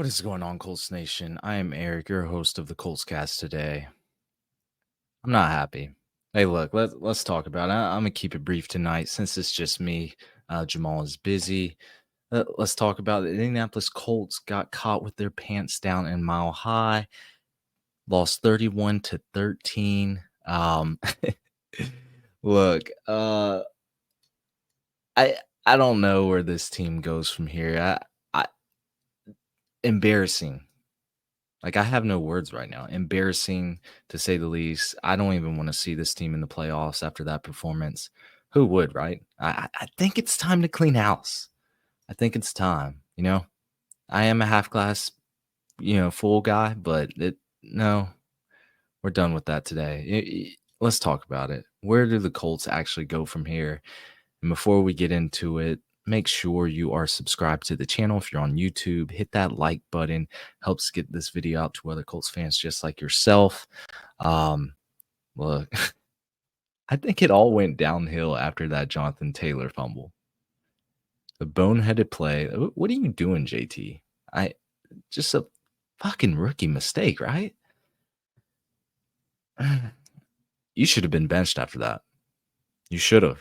What is going on, Colts Nation? I am Eric, your host of the Colts Cast today. I'm not happy. Hey, look, let's talk about it. I'm gonna keep it brief tonight since it's just me. Jamal is busy. Let's talk about it. The Indianapolis Colts got caught with their pants down in Mile High, lost 31-13. Look, I I don't know where this team goes from here. I embarrassing. Like, I have no words right now. Embarrassing, to say the least. I don't even wanna see this team in the playoffs after that performance. Who would, right? I think it's time to clean house. I think it's time, you know? I am a half glass, full guy, but no, we're done with that today. Let's talk about it. Where do the Colts actually go from here? And before we get into it, make sure you are subscribed to the channel. If you're on YouTube, hit that like button. Helps get this video out to other Colts fans just like yourself. Um, Look, I think it all went downhill after that Jonathan Taylor fumble. The boneheaded play. What are you doing, JT? I just a fucking rookie mistake, right? You should have been benched after that. You should have.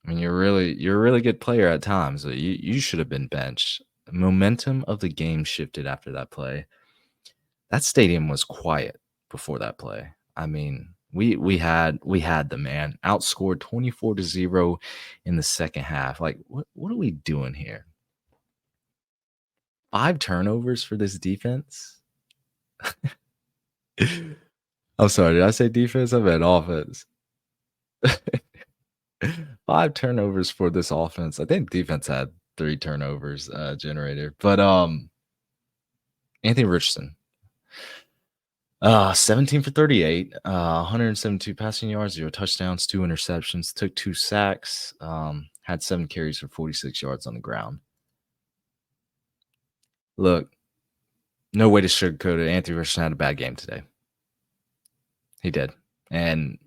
I mean, you're a really good player at times. You should have been benched. The momentum of the game shifted after that play. That stadium was quiet before that play. I mean, we had the man outscored 24-0 in the second half. Like, what are we doing here? 5 turnovers for this defense? I'm sorry, did I say defense? I meant offense. 5 turnovers for this offense. I think defense had 3 turnovers generated. But Anthony Richardson, 17 for 38, 172 passing yards, 0 touchdowns, 2 interceptions, took 2 sacks, had 7 carries for 46 yards on the ground. Look, no way to sugarcoat it. Anthony Richardson had a bad game today. He did. And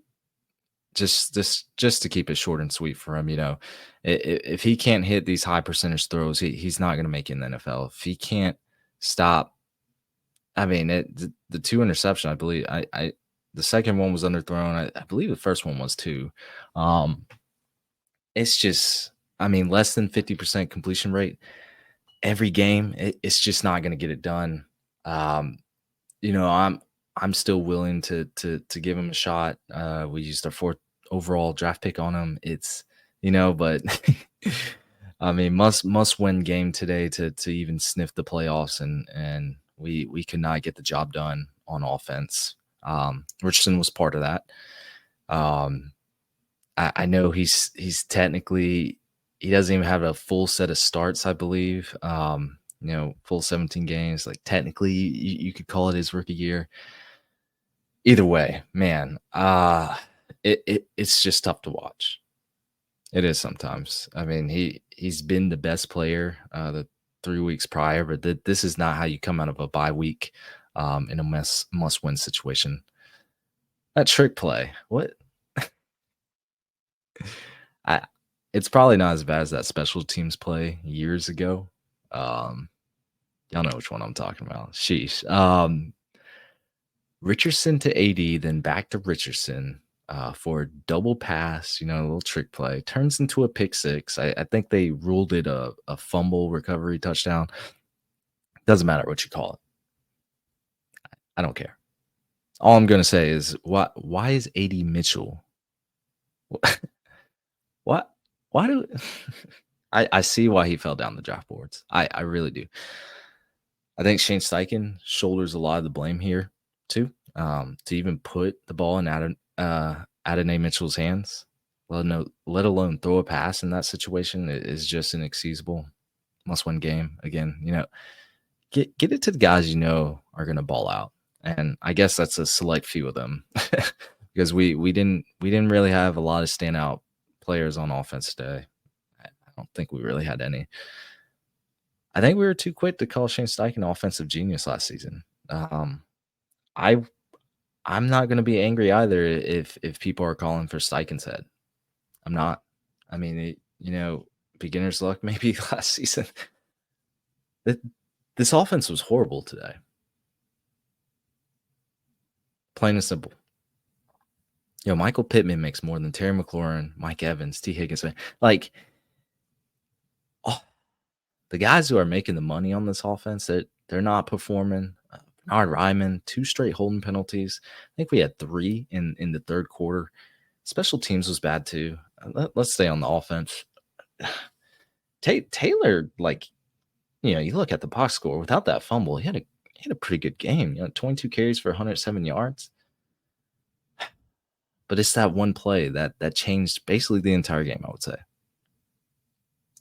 just to keep it short and sweet for him, if he can't hit these high percentage throws, he's not going to make it in the NFL. If he can't stop, I mean, the 2 interception, I believe, the second one was underthrown. I believe the first one was too. It's just, I mean, less than 50% completion rate every game. It's just not going to get it done. I'm still willing to give him a shot. We used our 4th overall draft pick on him. It's, but I mean, must win game today to even sniff the playoffs, and we could not get the job done on offense. Richardson was part of that. I know he's technically, he doesn't even have a full set of starts, I believe. Full 17 games. Like, technically, you could call it his rookie year. Either way, man, it's just tough to watch. It is sometimes. I mean, he's been the best player the 3 weeks prior, but this is not how you come out of a bye week in a must-win situation. That trick play, what? It's probably not as bad as that special teams play years ago. Y'all know which one I'm talking about. Sheesh. Richardson to AD, then back to Richardson for a double pass, a little trick play. Turns into a pick six. I think they ruled it a fumble recovery touchdown. Doesn't matter what you call it. I don't care. All I'm going to say is, why is AD Mitchell? What? Why do I see why he fell down the draft boards. I really do. I think Shane Steichen shoulders a lot of the blame here too. To even put the ball in Adonai Mitchell's hands, let alone throw a pass in that situation, is just inexcusable. Must-win game again. Get it to the guys are going to ball out, and I guess that's a select few of them because we didn't really have a lot of standout players on offense today. I don't think we really had any. I think we were too quick to call Shane Steichen offensive genius last season. I'm not going to be angry either if people are calling for Steichen's head. I'm not. I mean, beginner's luck maybe last season. This offense was horrible today, plain and simple. Michael Pittman makes more than Terry McLaurin, Mike Evans, T. Higgins. Like, oh, the guys who are making the money on this offense, they're not performing. Bernard Ryman, 2 straight holding penalties. I think we had 3 in the third quarter. Special teams was bad too. Let's stay on the offense. Taylor, you look at the box score without that fumble, he had a pretty good game. 22 carries for 107 yards. But it's that one play that changed basically the entire game, I would say.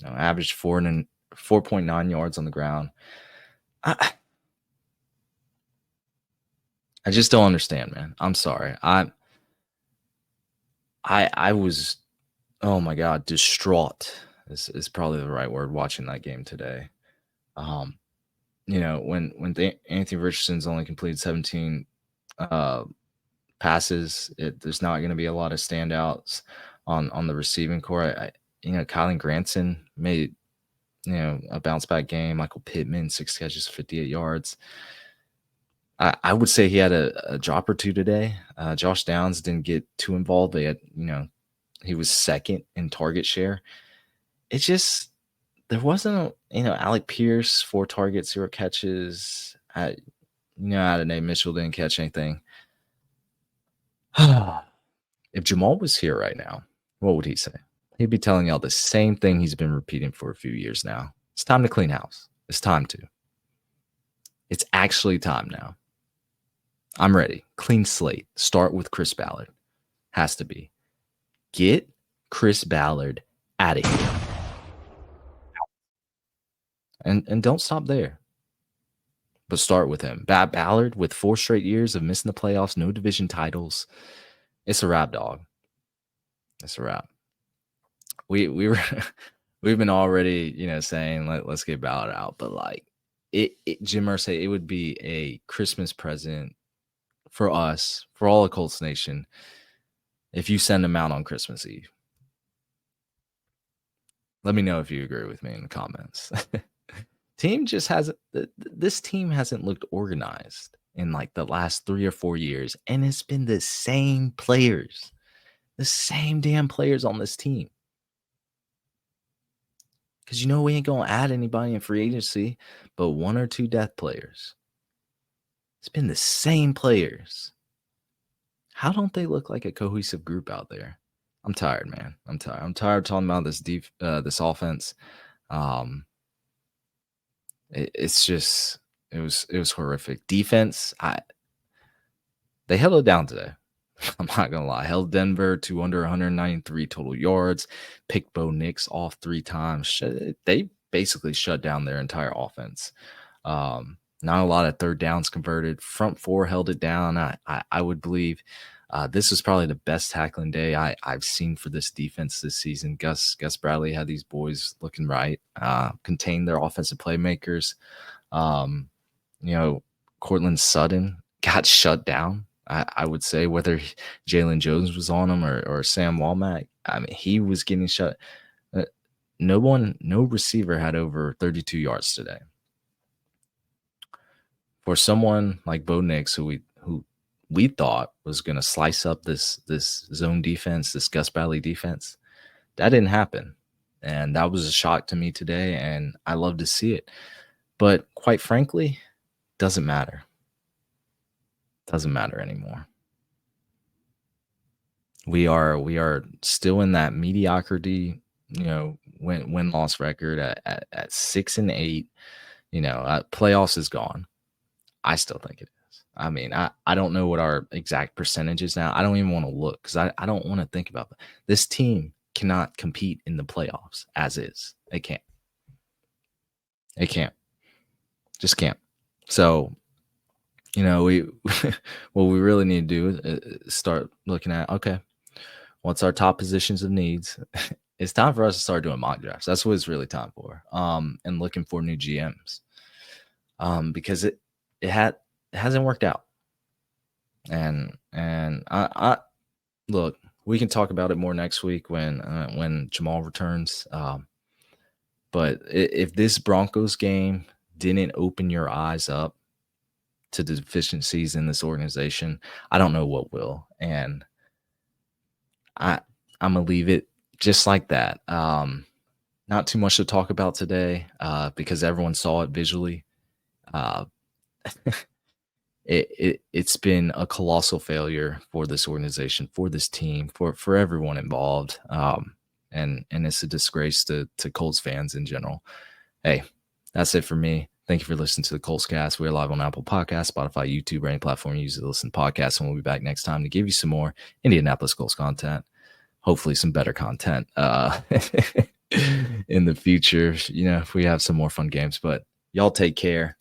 Averaged 4.9 yards on the ground. I just don't understand, man. I'm sorry. I was, oh my God, distraught is probably the right word watching that game today. When Anthony Richardson's only completed 17 passes, there's not going to be a lot of standouts on the receiving core. Kylan Granson made a bounce back game. Michael Pittman, 6 catches, 58 yards. I would say he had a drop or 2 today. Josh Downs didn't get too involved. He was second in target share. It just, there wasn't, Alec Pierce, 4 targets, 0 catches. Adonai Mitchell didn't catch anything. If Jamal was here right now, what would he say? He'd be telling y'all the same thing he's been repeating for a few years now. It's time to clean house. It's time to. It's actually time now. I'm ready. Clean slate. Start with Chris Ballard. Has to be. Get Chris Ballard out of here. And don't stop there. But start with him. Ballard, with 4 straight years of missing the playoffs, no division titles. It's a wrap, dog. It's a wrap. We've been already, saying let's get Ballard out, but Jim Irsay, it would be a Christmas present for us, for all of Colts Nation, if you send him out on Christmas Eve. Let me know if you agree with me in the comments. This team hasn't looked organized in the last 3 or 4 years, and it's been the same players, the same damn players on this team. Because we ain't gonna add anybody in free agency, but 1 or 2 depth players. It's been the same players. How don't they look like a cohesive group out there? I'm tired, man. I'm tired of talking about this offense. It was horrific. Defense, they held it down today. I'm not gonna lie. Held Denver to under 193 total yards. Picked Bo Nix off 3 times. They basically shut down their entire offense. Not a lot of third downs converted. Front 4 held it down. I would believe this was probably the best tackling day I've seen for this defense this season. Gus Bradley had these boys looking right. Contained their offensive playmakers. Cortland Sutton got shut down. I would say, whether Jalen Jones was on him or Sam Womack, he was getting shut. No receiver had over 32 yards today. For someone like Bo Nix, who we thought was going to slice up this zone defense, this Gus Bradley defense, that didn't happen. And that was a shock to me today, and I love to see it. But quite frankly, doesn't matter. Doesn't matter anymore. We are still in that mediocrity, win-loss record at 6-8. Playoffs is gone. I still think it is. I don't know what our exact percentage is now. I don't even want to look because I don't want to think about that. This team cannot compete in the playoffs as is. They can't. They can't. Just can't. So, we what we really need to do is start looking at, okay, what's our top positions of needs? It's time for us to start doing mock drafts. That's what it's really time for. And looking for new GMs. Because it hasn't worked out. And I look, we can talk about it more next week when Jamal returns. But if this Broncos game didn't open your eyes up to the deficiencies in this organization, I don't know what will. And I I'm gonna leave it just like that. Not too much to talk about today because everyone saw it visually. Uh, it's been a colossal failure for this organization, for this team, for everyone involved, and it's a disgrace to Colts fans in general. Hey, that's it for me. Thank you for listening to the Colts Cast. We're live on Apple Podcasts, Spotify, YouTube, or any platform you use to listen to podcasts. And we'll be back next time to give you some more Indianapolis Colts content. Hopefully, some better content in the future. You know, if we have some more fun games. But y'all take care.